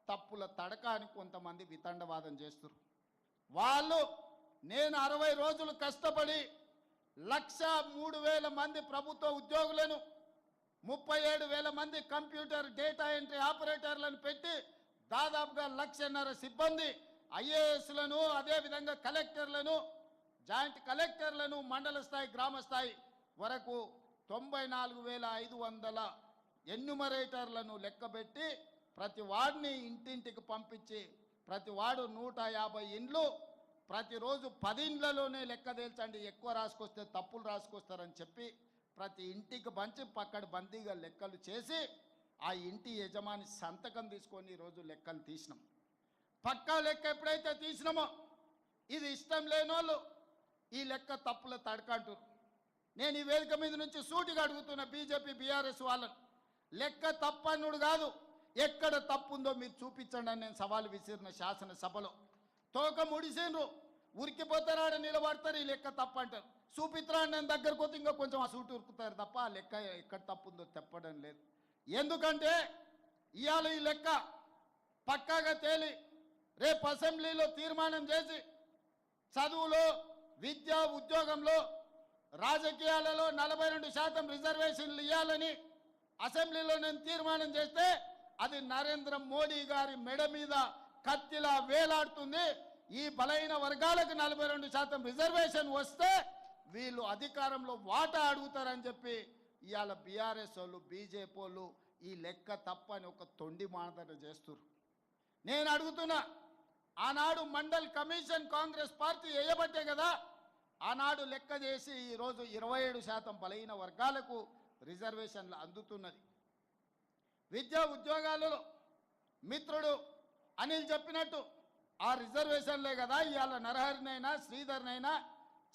తప్పుల తడక అని కొంతమంది వితండవాదం చేస్తారు. వాళ్ళు నేను 60 రోజులు కష్టపడి 1,03,000 మంది ప్రభుత్వ ఉద్యోగులను 37,000 మంది కంప్యూటర్ డేటా ఎంట్రీ ఆపరేటర్లను పెట్టి దాదాపుగా 1,50,000 సిబ్బంది ఐఏఎస్లను అదేవిధంగా కలెక్టర్లను జాయింట్ కలెక్టర్లను మండల స్థాయి గ్రామ స్థాయి వరకు 94,500 ఎన్యూమరేటర్లను లెక్కబెట్టి ప్రతి వాడిని ఇంటింటికి పంపించి ప్రతి వాడు 150 ఇండ్లు ప్రతిరోజు 10 ఇండ్లలోనే లెక్క తేల్చండి, ఎక్కువ రాసుకొస్తే తప్పులు రాసుకొస్తారని చెప్పి ప్రతి ఇంటికి పంచి పక్కడి బందీగా లెక్కలు చేసి ఆ ఇంటి యజమాని సంతకం తీసుకొని ఈరోజు లెక్కలు తీసినాం. పక్కా లెక్క ఎప్పుడైతే తీసినామో ఇది ఇష్టం లేనోళ్ళు ఈ లెక్క తప్పుల తడకంటారు. నేను ఈ వేదిక మీద నుంచి సూటిగా అడుగుతున్న బీజేపీ బీఆర్ఎస్ వాళ్ళను, లెక్క తప్పన్నుడు కాదు, ఎక్కడ తప్పుందో మీరు చూపించండి అని నేను సవాలు విసిరిన శాసనసభలో. తోక ముడిసిండ్రు, ఉరికిపోతారాడ నిలబడతారు, ఈ లెక్క తప్పు అంటారు. చూపిత్రా నేను దగ్గరకు పోతే ఇంకా కొంచెం ఆ సూటు ఉరుకుతారు తప్ప ఆ లెక్క ఎక్కడ తప్పుందో తెప్పడం లేదు. ఎందుకంటే ఇవాళ ఈ లెక్క పక్కాగా తేలి రేపు అసెంబ్లీలో తీర్మానం చేసి చదువులో విద్య ఉద్యోగంలో రాజకీయాలలో 42% రిజర్వేషన్లు ఇవ్వాలని అసెంబ్లీలో నేను తీర్మానం చేస్తే అది నరేంద్ర మోడీ గారి మెడ మీద కత్తిలా వేలాడుతుంది. ఈ బలైన వర్గాలకు 42% రిజర్వేషన్ వస్తే వీళ్ళు అధికారంలో వాటా అడుగుతారని చెప్పి ఇవాళ బీఆర్ఎస్ వాళ్ళు బీజేపీ వాళ్ళు ఈ లెక్క తప్పని ఒక తొండి మానదట చేస్తున్నారు. నేను అడుగుతున్నా, ఆనాడు మండల్ కమిషన్ కాంగ్రెస్ పార్టీ వేయబట్టే కదా ఆనాడు లెక్క చేసి ఈరోజు 27% బలహీన వర్గాలకు రిజర్వేషన్లు అందుతున్నది. విద్యా ఉద్యోగాలలో మిత్రుడు అనిల్ చెప్పినట్టు ఆ రిజర్వేషన్లే కదా ఇవాళ నరహరినైనా శ్రీధర్నైనా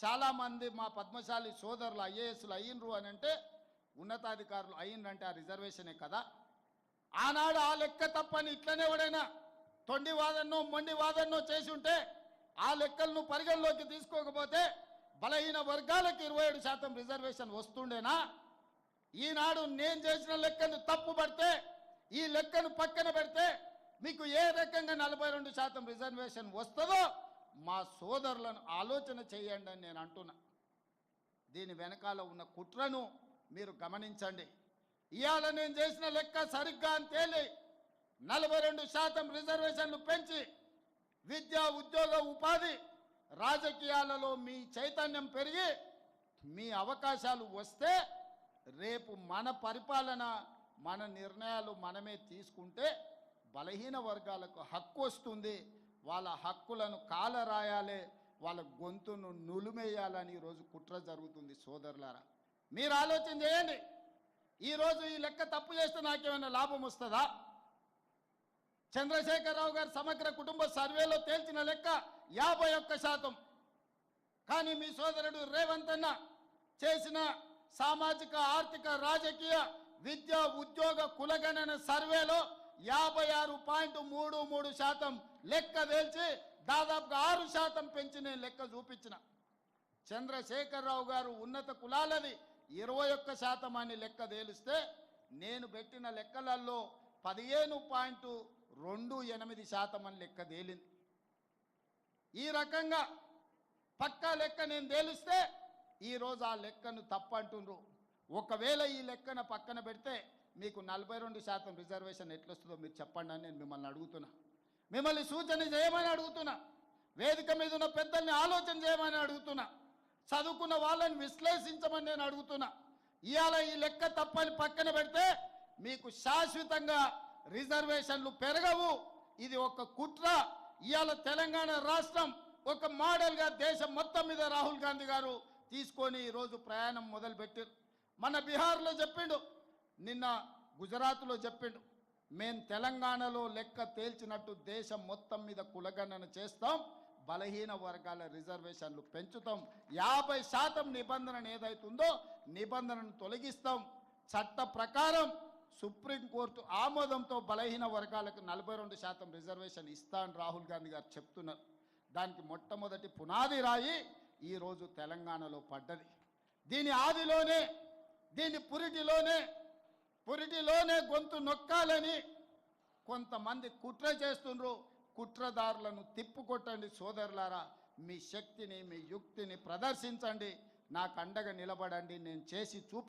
చాలామంది మా పద్మశాలి సోదరులు ఐఏఎస్లు అయ్యిండ్రు అని అంటే ఉన్నతాధికారులు అయ్యిండ్రంటే ఆ రిజర్వేషనే కదా. ఆనాడు ఆ లెక్క తప్పని ఇట్లనే ఎవడైనా తొండి వాదన్నో మొండి వాదన్నో చేసి ఉంటే ఆ లెక్కలను పరిగణలోకి తీసుకోకపోతే బలహీన వర్గాలకు 27% రిజర్వేషన్ వస్తుండేనా? ఈనాడు నేను చేసిన లెక్కను తప్పు పడితే ఈ లెక్కను పక్కన పెడితే మీకు ఏ రకంగా 42% రిజర్వేషన్ వస్తుందో మా సోదరులను ఆలోచన చేయండి అని నేను అంటున్నా. దీని వెనకాల ఉన్న కుట్రను మీరు గమనించండి. ఇవాళ నేను చేసిన లెక్క సరిగ్గా అని తేలి 42% రిజర్వేషన్లు పెంచి విద్య ఉద్యోగ ఉపాధి రాజకీయాలలో మీ చైతన్యం పెరిగి మీ అవకాశాలు వస్తే రేపు మన పరిపాలన మన నిర్ణయాలు మనమే తీసుకుంటే బలహీన వర్గాలకు హక్కు వస్తుంది. వాళ్ళ హక్కులను కాలరాయాలి, వాళ్ళ గొంతును నులిమేయాలని ఈరోజు కుట్ర జరుగుతుంది. సోదరులారా, మీరు ఆలోచన చేయండి. ఈరోజు ఈ లెక్క తప్పు చేస్తే నాకేమైనా లాభం వస్తుందా? చంద్రశేఖరరావు గారు సమగ్ర కుటుంబ సర్వేలో తేల్చిన లెక్క 51%. కానీ మీ సోదరుడు రేవంత్ అన్న చేసిన సామాజిక ఆర్థిక రాజకీయ విద్య ఉద్యోగ కులగణన సర్వేలో 56.33% లెక్క తేల్చి దాదాపుగా 6% పెంచి నేను లెక్క చూపించిన. చంద్రశేఖరరావు గారు ఉన్నత కులాలది 21% అని లెక్క తేలిస్తే నేను పెట్టిన లెక్కలలో 15.28% అని లెక్క తేలింది. ఈ రకంగా పక్కా లెక్క నేను తేలిస్తే ఈరోజు ఆ లెక్కను తప్పంటుండ్రు. ఒకవేళ ఈ లెక్కన పక్కన పెడితే మీకు 42% రిజర్వేషన్ ఎట్లొస్తుందో మీరు చెప్పండి అని నేను మిమ్మల్ని అడుగుతున్నా. మిమ్మల్ని సూచన చేయమని అడుగుతున్నా. వేదిక మీద ఉన్న పెద్దల్ని ఆలోచన చేయమని అడుగుతున్నా. చదువుకున్న వాళ్ళని విశ్లేషించమని నేను అడుగుతున్నా. ఇవాళ ఈ లెక్క తప్పని పక్కన పెడితే మీకు శాశ్వతంగా రిజర్వేషన్లు పెరగవు. ఇది ఒక కుట్ర. ఇవాళ తెలంగాణ రాష్ట్రం ఒక మోడల్గా దేశం మొత్తం మీద రాహుల్ గాంధీ గారు తీసుకొని ఈరోజు ప్రయాణం మొదలుపెట్టారు. మన బీహార్లో చెప్పిండు, నిన్న గుజరాత్లో చెప్పిండు, మేము తెలంగాణలో లెక్క తేల్చినట్టు దేశం మొత్తం మీద కులగణన చేస్తాం, బలహీన వర్గాల రిజర్వేషన్లు పెంచుతాం, 50% నిబంధన ఏదైతుందో నిబంధనను తొలగిస్తాం, చట్ట ప్రకారం సుప్రీంకోర్టు ఆమోదంతో బలహీన వర్గాలకు 42% రిజర్వేషన్ ఇస్తా అని రాహుల్ గాంధీ గారు చెప్తున్నారు. దానికి మొట్టమొదటి పునాది రాయి ఈరోజు తెలంగాణలో పడ్డది. దీని ఆదిలోనే దీని పురిటిలోనే గొంతు నొక్కాలని కొంతమంది కుట్ర చేస్తుండ్రు. కుట్రదారులను తిప్పుకొట్టండి సోదరులారా. మీ శక్తిని, మీ యుక్తిని ప్రదర్శించండి. నాకు అండగా నిలబడండి. నేను చేసి చూపి